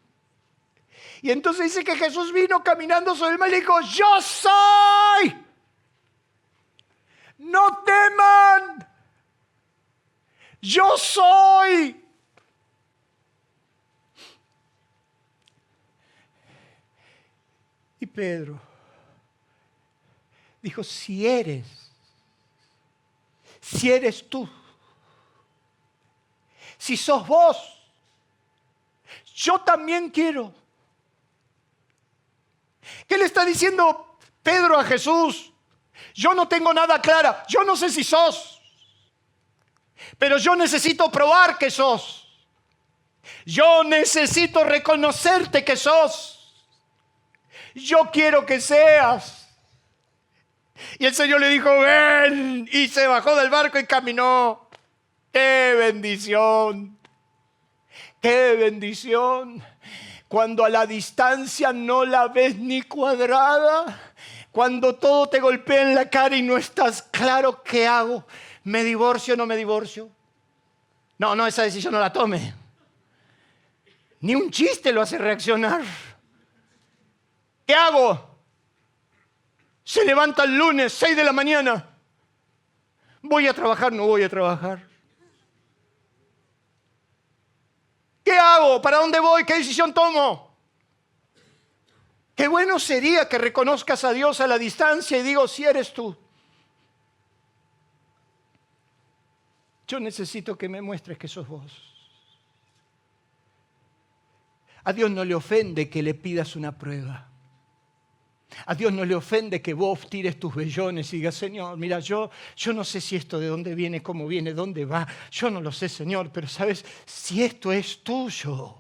Y entonces dice que Jesús vino caminando sobre el mar y dijo, yo soy. No teman. Yo soy. Y Pedro dijo, si eres tú, si sos vos, yo también quiero. ¿Qué le está diciendo Pedro a Jesús? Yo no tengo nada clara, yo no sé si sos. Pero yo necesito probar que sos. Yo necesito reconocerte que sos. Yo quiero que seas. Y el Señor le dijo, ven. Y se bajó del barco y caminó. ¡Qué bendición! ¡Qué bendición! Cuando a la distancia no la ves ni cuadrada. Cuando todo te golpea en la cara y no estás claro qué hago. ¿Me divorcio o no me divorcio? No, esa decisión no la tome. Ni un chiste lo hace reaccionar. ¿Qué hago? Se levanta el lunes, 6 de la mañana. ¿Voy a trabajar? No voy a trabajar. ¿Qué hago? ¿Para dónde voy? ¿Qué decisión tomo? Qué bueno sería que reconozcas a Dios a la distancia y digo, si eres tú. Yo necesito que me muestres que sos vos. A Dios no le ofende que le pidas una prueba. A Dios no le ofende que vos tires tus vellones y digas, Señor, mira, yo no sé si esto de dónde viene, cómo viene, dónde va. Yo no lo sé, Señor, pero sabes, si esto es tuyo,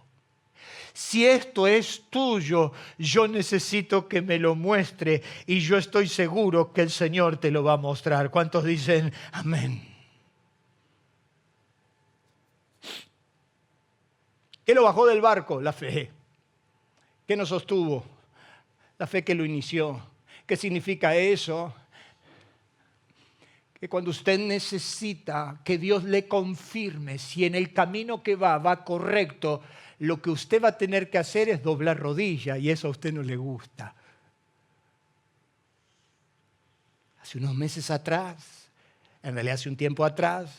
yo necesito que me lo muestre y yo estoy seguro que el Señor te lo va a mostrar. ¿Cuántos dicen amén? ¿Qué lo bajó del barco? La fe. ¿Qué nos sostuvo? La fe que lo inició. ¿Qué significa eso? Que cuando usted necesita que Dios le confirme si en el camino que va correcto, lo que usted va a tener que hacer es doblar rodilla y eso a usted no le gusta. Hace unos meses atrás, en realidad hace un tiempo atrás,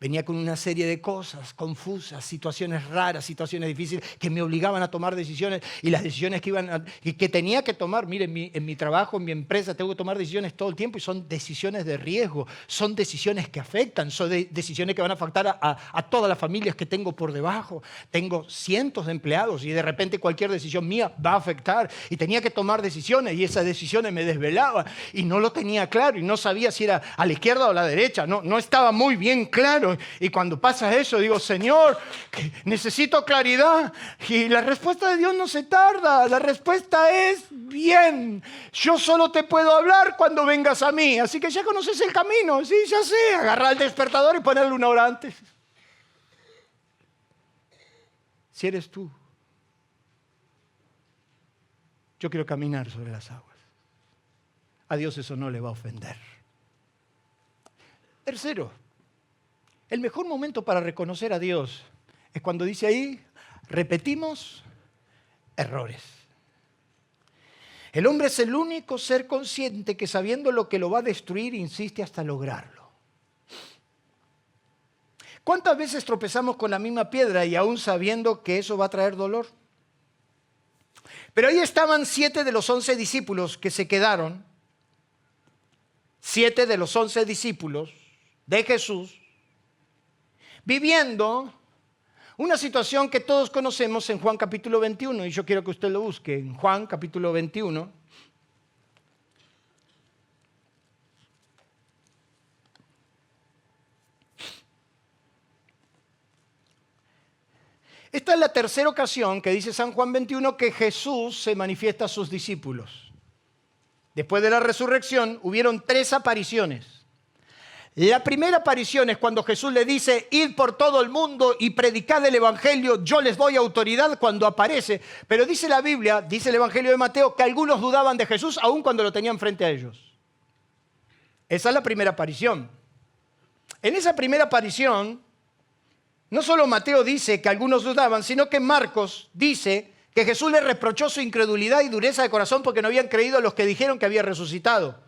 venía con una serie de cosas confusas, situaciones raras, situaciones difíciles que me obligaban a tomar decisiones y las decisiones que tenía que tomar, mire, en mi trabajo, en mi empresa, tengo que tomar decisiones todo el tiempo y son decisiones de riesgo, son decisiones que afectan, son decisiones que van a afectar a todas las familias que tengo por debajo. Tengo cientos de empleados y de repente cualquier decisión mía va a afectar y tenía que tomar decisiones y esas decisiones me desvelaban y no lo tenía claro y no sabía si era a la izquierda o a la derecha, no estaba muy bien claro. Y cuando pasa eso, digo, Señor, necesito claridad. Y la respuesta de Dios no se tarda. La respuesta es, bien, yo solo te puedo hablar cuando vengas a mí. Así que ya conoces el camino. Sí, ya sé, agarrar el despertador y ponerle 1 hora antes. Si eres tú, yo quiero caminar sobre las aguas. A Dios eso no le va a ofender. Tercero, el mejor momento para reconocer a Dios es cuando dice ahí, repetimos errores. El hombre es el único ser consciente que sabiendo lo que lo va a destruir, insiste hasta lograrlo. ¿Cuántas veces tropezamos con la misma piedra y aún sabiendo que eso va a traer dolor? Pero ahí estaban 7 de los 11 discípulos que se quedaron. 7 de los 11 discípulos de Jesús, viviendo una situación que todos conocemos en Juan capítulo 21, y yo quiero que usted lo busque, en Juan capítulo 21. Esta es la tercera ocasión que dice San Juan 21 que Jesús se manifiesta a sus discípulos. Después de la resurrección hubieron 3 apariciones. La primera aparición es cuando Jesús le dice, id por todo el mundo y predicad el Evangelio, yo les doy autoridad, cuando aparece. Pero dice la Biblia, dice el Evangelio de Mateo, que algunos dudaban de Jesús aun cuando lo tenían frente a ellos. Esa es la primera aparición. En esa primera aparición, no solo Mateo dice que algunos dudaban, sino que Marcos dice que Jesús les reprochó su incredulidad y dureza de corazón porque no habían creído a los que dijeron que había resucitado.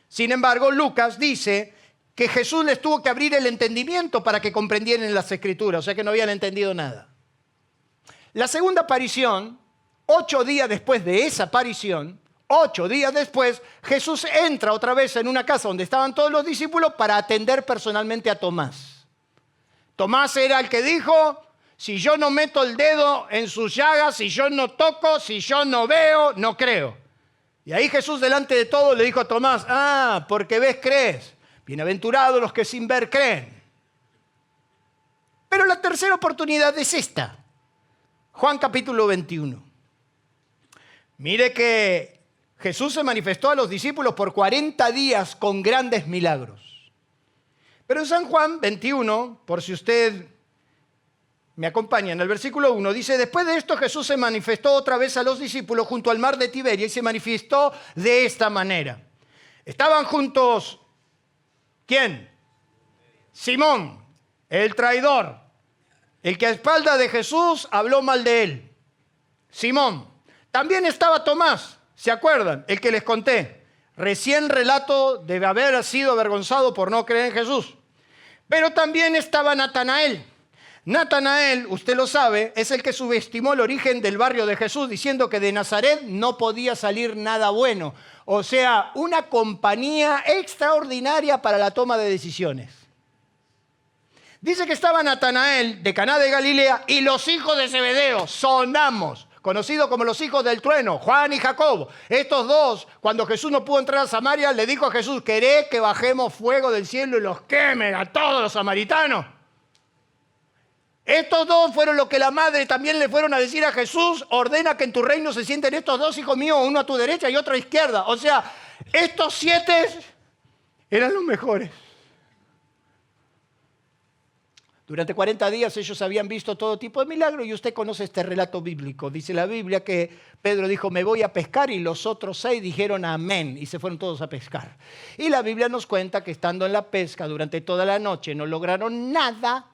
Sin embargo, Lucas dice que Jesús les tuvo que abrir el entendimiento para que comprendieran las Escrituras, o sea que no habían entendido nada. La segunda aparición, 8 días después de esa aparición, 8 días después, Jesús entra otra vez en una casa donde estaban todos los discípulos para atender personalmente a Tomás. Tomás era el que dijo, si yo no meto el dedo en sus llagas, si yo no toco, si yo no veo, no creo. Y ahí Jesús delante de todos le dijo a Tomás, porque ves, crees. Bienaventurados los que sin ver creen. Pero la tercera oportunidad es esta. Juan capítulo 21. Mire que Jesús se manifestó a los discípulos por 40 días con grandes milagros. Pero en San Juan 21, por si usted me acompaña, en el versículo 1, dice, después de esto Jesús se manifestó otra vez a los discípulos junto al mar de Tiberia y se manifestó de esta manera. Estaban juntos, ¿quién? Simón, el traidor, el que a espaldas de Jesús habló mal de él. Simón. También estaba Tomás, ¿se acuerdan? El que les conté. Recién relato de haber sido avergonzado por no creer en Jesús. Pero también estaba Natanael. Natanael, usted lo sabe, es el que subestimó el origen del barrio de Jesús, diciendo que de Nazaret no podía salir nada bueno. O sea, una compañía extraordinaria para la toma de decisiones. Dice que estaba Natanael de Caná de Galilea y los hijos de Zebedeo, sonamos, conocidos como los hijos del trueno, Juan y Jacobo. Estos dos, cuando Jesús no pudo entrar a Samaria, le dijo a Jesús, ¿querés que bajemos fuego del cielo y los queme a todos los samaritanos? Estos dos fueron lo que la madre también le fueron a decir a Jesús, ordena que en tu reino se sienten estos dos hijos míos, uno a tu derecha y otro a izquierda. O sea, estos 7 eran los mejores. Durante 40 días ellos habían visto todo tipo de milagros y usted conoce este relato bíblico. Dice la Biblia que Pedro dijo, me voy a pescar, y los otros 6 dijeron amén y se fueron todos a pescar. Y la Biblia nos cuenta que estando en la pesca durante toda la noche no lograron nada.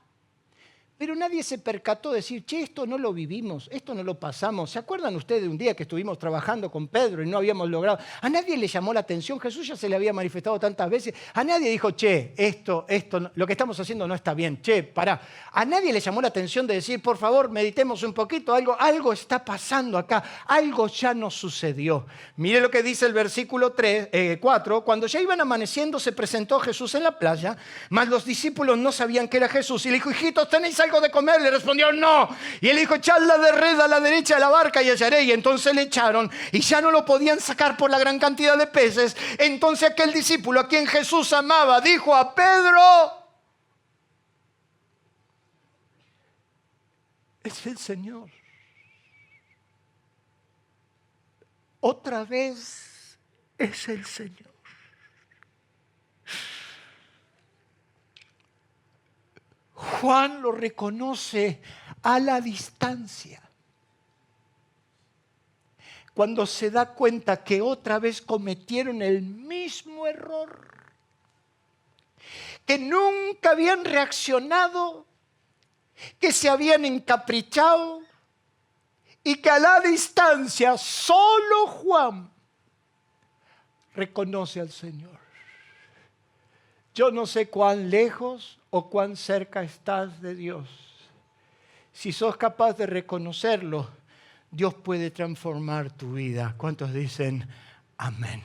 Pero nadie se percató de decir, che, esto no lo vivimos, esto no lo pasamos. ¿Se acuerdan ustedes de un día que estuvimos trabajando con Pedro y no habíamos logrado? A nadie le llamó la atención, Jesús ya se le había manifestado tantas veces. A nadie dijo, che, esto, lo que estamos haciendo no está bien, che, pará. A nadie le llamó la atención de decir, por favor, meditemos un poquito, algo está pasando acá, algo ya nos sucedió. Mire lo que dice el versículo 4, cuando ya iban amaneciendo se presentó Jesús en la playa, mas los discípulos no sabían que era Jesús y le dijo, hijitos, ¿tenéis algo de comer? Le respondió, no. Y él dijo, echadla de red a la derecha de la barca y hallaré. Y entonces le echaron y ya no lo podían sacar por la gran cantidad de peces. Entonces aquel discípulo a quien Jesús amaba dijo a Pedro, es el Señor. Otra vez es el Señor. Juan lo reconoce a la distancia. Cuando se da cuenta que otra vez cometieron el mismo error, que nunca habían reaccionado, que se habían encaprichado y que a la distancia solo Juan reconoce al Señor. Yo no sé cuán lejos o cuán cerca estás de Dios. Si sos capaz de reconocerlo, Dios puede transformar tu vida. ¿Cuántos dicen amén?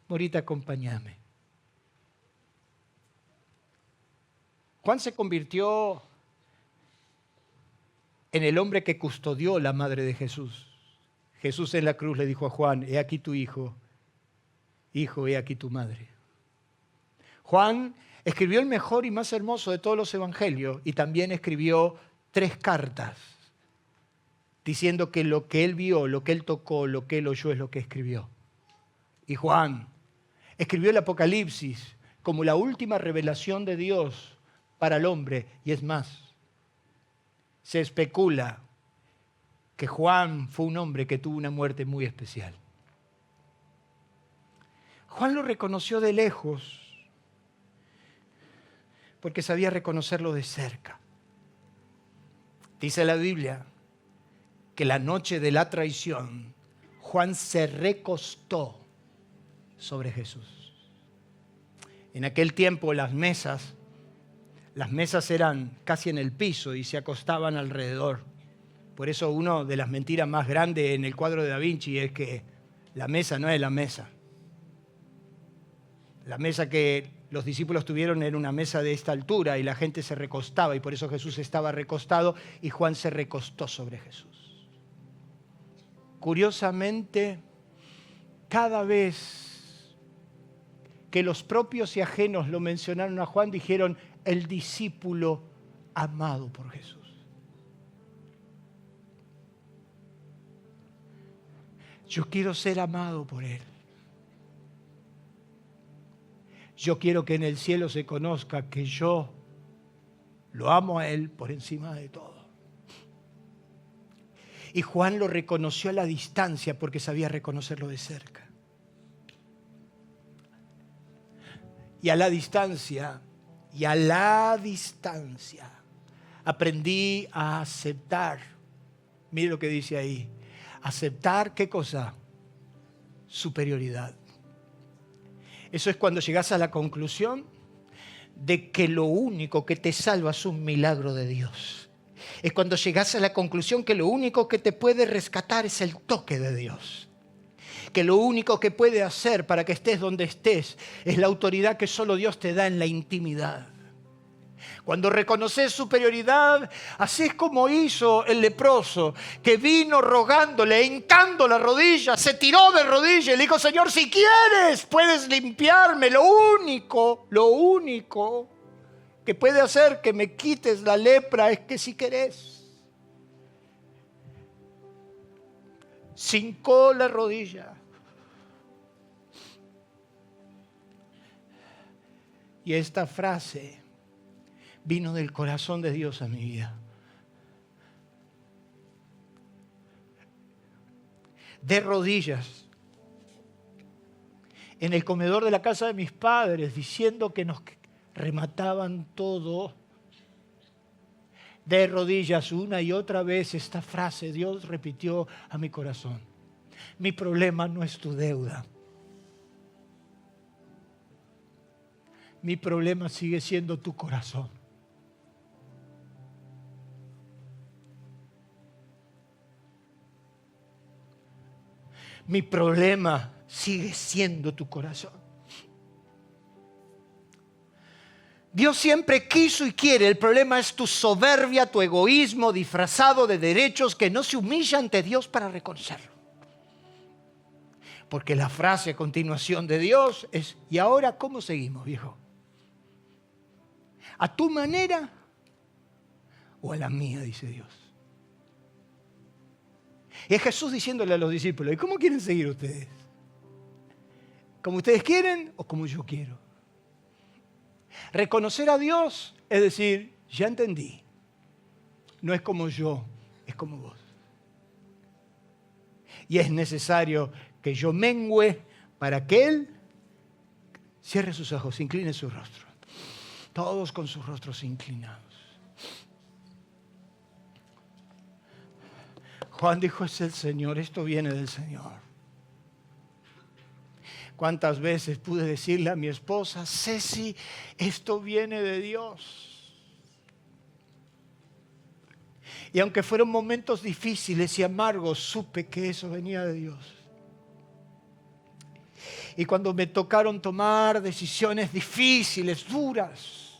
Morita, acompáñame. Juan se convirtió en el hombre que custodió la madre de Jesús. Jesús en la cruz le dijo a Juan: he aquí tu hijo, hijo, he aquí tu madre. Juan escribió el mejor y más hermoso de todos los evangelios y también escribió 3 cartas diciendo que lo que él vio, lo que él tocó, lo que él oyó es lo que escribió. Y Juan escribió el Apocalipsis como la última revelación de Dios para el hombre. Y es más, se especula que Juan fue un hombre que tuvo una muerte muy especial. Juan lo reconoció de lejos porque sabía reconocerlo de cerca. Dice la Biblia que la noche de la traición, Juan se recostó sobre Jesús. En aquel tiempo las mesas eran casi en el piso y se acostaban alrededor. Por eso una de las mentiras más grandes en el cuadro de Da Vinci es que la mesa no es la mesa. La mesa que los discípulos tuvieron era una mesa de esta altura y la gente se recostaba y por eso Jesús estaba recostado y Juan se recostó sobre Jesús. Curiosamente, cada vez que los propios y ajenos lo mencionaron a Juan, dijeron: el discípulo amado por Jesús. Yo quiero ser amado por Él. Yo quiero que en el cielo se conozca que yo lo amo a Él por encima de todo. Y Juan lo reconoció a la distancia porque sabía reconocerlo de cerca. Y a la distancia aprendí a aceptar. Mire lo que dice ahí. Aceptar, ¿qué cosa? Superioridad. Eso es cuando llegas a la conclusión de que lo único que te salva es un milagro de Dios. Es cuando llegas a la conclusión que lo único que te puede rescatar es el toque de Dios. Que lo único que puede hacer para que estés donde estés es la autoridad que solo Dios te da en la intimidad. Cuando reconoces superioridad, así es como hizo el leproso, que vino rogándole, hincando la rodilla, se tiró de rodillas y le dijo: Señor, si quieres, puedes limpiarme. Lo único que puede hacer que me quites la lepra es que si querés. Se hincó la rodilla. Y esta frase vino del corazón de Dios a mi vida. De rodillas, en el comedor de la casa de mis padres, diciendo que nos remataban todo. De rodillas, una y otra vez esta frase Dios repitió a mi corazón: mi problema no es tu deuda. Mi problema sigue siendo tu corazón. Mi problema sigue siendo tu corazón. Dios siempre quiso y quiere. El problema es tu soberbia, tu egoísmo disfrazado de derechos que no se humilla ante Dios para reconocerlo. Porque la frase a continuación de Dios es: ¿y ahora cómo seguimos, viejo? ¿A tu manera o a la mía?, dice Dios. Y es Jesús diciéndole a los discípulos: ¿y cómo quieren seguir ustedes? ¿Como ustedes quieren o como yo quiero? Reconocer a Dios es decir: ya entendí. No es como yo, es como vos. Y es necesario que yo mengüe para que Él cierre sus ojos, incline su rostro. Todos con sus rostros inclinados. Juan dijo: es el Señor, esto viene del Señor. ¿Cuántas veces pude decirle a mi esposa, Ceci, esto viene de Dios? Y aunque fueron momentos difíciles y amargos, supe que eso venía de Dios. Y cuando me tocaron tomar decisiones difíciles, duras,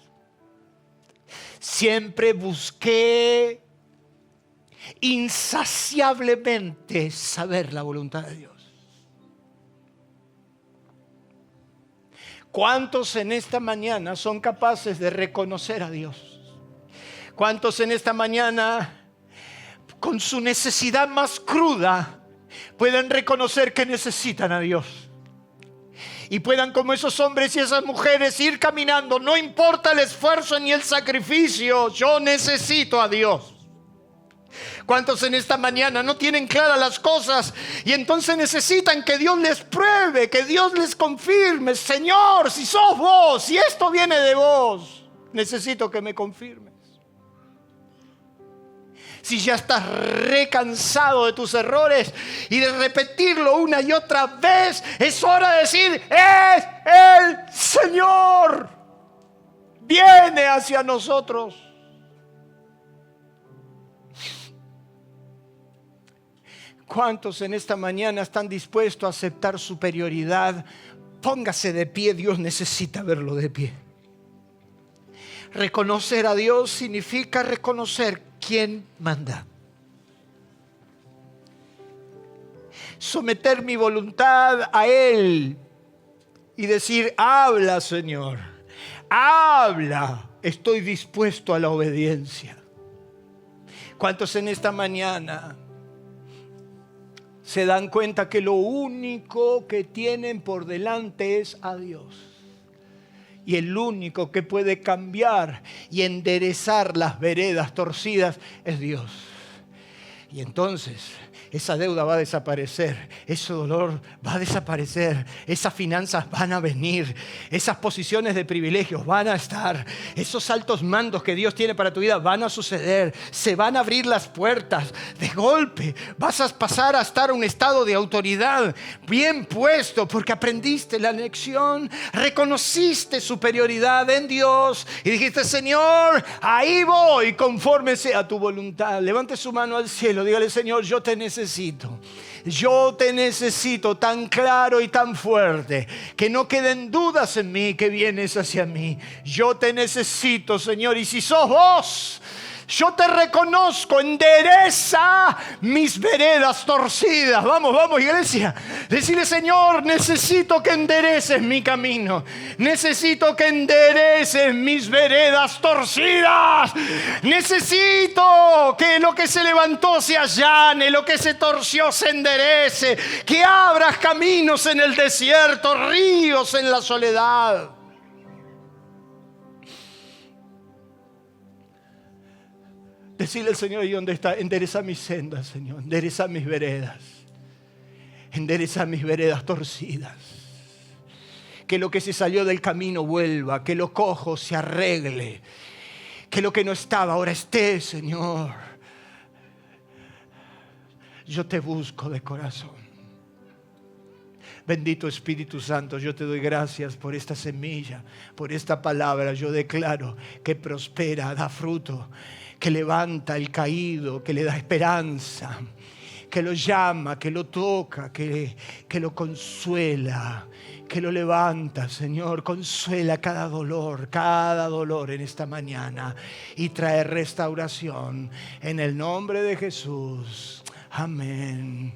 siempre busqué insaciablemente saber la voluntad de Dios. ¿Cuántos en esta mañana son capaces de reconocer a Dios? ¿Cuántos en esta mañana, con su necesidad más cruda, pueden reconocer que necesitan a Dios? Y puedan, como esos hombres y esas mujeres, ir caminando. No importa el esfuerzo ni el sacrificio, yo necesito a Dios. ¿Cuántos en esta mañana no tienen claras las cosas y entonces necesitan que Dios les pruebe, que Dios les confirme? Señor, si sos vos, si esto viene de vos, necesito que me confirmes. Si ya estás recansado de tus errores y de repetirlo una y otra vez, es hora de decir, es el Señor, viene hacia nosotros. ¿Cuántos en esta mañana están dispuestos a aceptar superioridad? Póngase de pie, Dios necesita verlo de pie. Reconocer a Dios significa reconocer quién manda. Someter mi voluntad a Él y decir, habla, Señor, habla, estoy dispuesto a la obediencia. ¿Cuántos en esta mañana se dan cuenta que lo único que tienen por delante es a Dios? Y el único que puede cambiar y enderezar las veredas torcidas es Dios. Y entonces esa deuda va a desaparecer, ese dolor va a desaparecer, esas finanzas van a venir, esas posiciones de privilegios van a estar, esos altos mandos que Dios tiene para tu vida van a suceder, se van a abrir las puertas, de golpe vas a pasar a estar en un estado de autoridad bien puesto porque aprendiste la lección, reconociste superioridad en Dios y dijiste, Señor, ahí voy conforme sea tu voluntad. Levante su mano al cielo, dígale, Señor, yo te necesito. Yo te necesito tan claro y tan fuerte que no queden dudas en mí que vienes hacia mí. Yo te necesito, Señor, y si sos vos, yo te reconozco, endereza mis veredas torcidas. Vamos, vamos, iglesia. Decirle, Señor, necesito que endereces mi camino. Necesito que endereces mis veredas torcidas. Necesito que lo que se levantó se allane, lo que se torció se enderece. Que abras caminos en el desierto, ríos en la soledad. Decirle al Señor, ¿y dónde está? Endereza mis sendas, Señor. Endereza mis veredas. Endereza mis veredas torcidas. Que lo que se salió del camino vuelva. Que lo cojo se arregle. Que lo que no estaba ahora esté, Señor. Yo te busco de corazón. Bendito Espíritu Santo, yo te doy gracias por esta semilla, por esta palabra. Yo declaro que prospera, da fruto, que levanta el caído, que le da esperanza, que lo llama, que lo toca, que lo consuela, que lo levanta, Señor. Consuela cada dolor en esta mañana y trae restauración en el nombre de Jesús. Amén.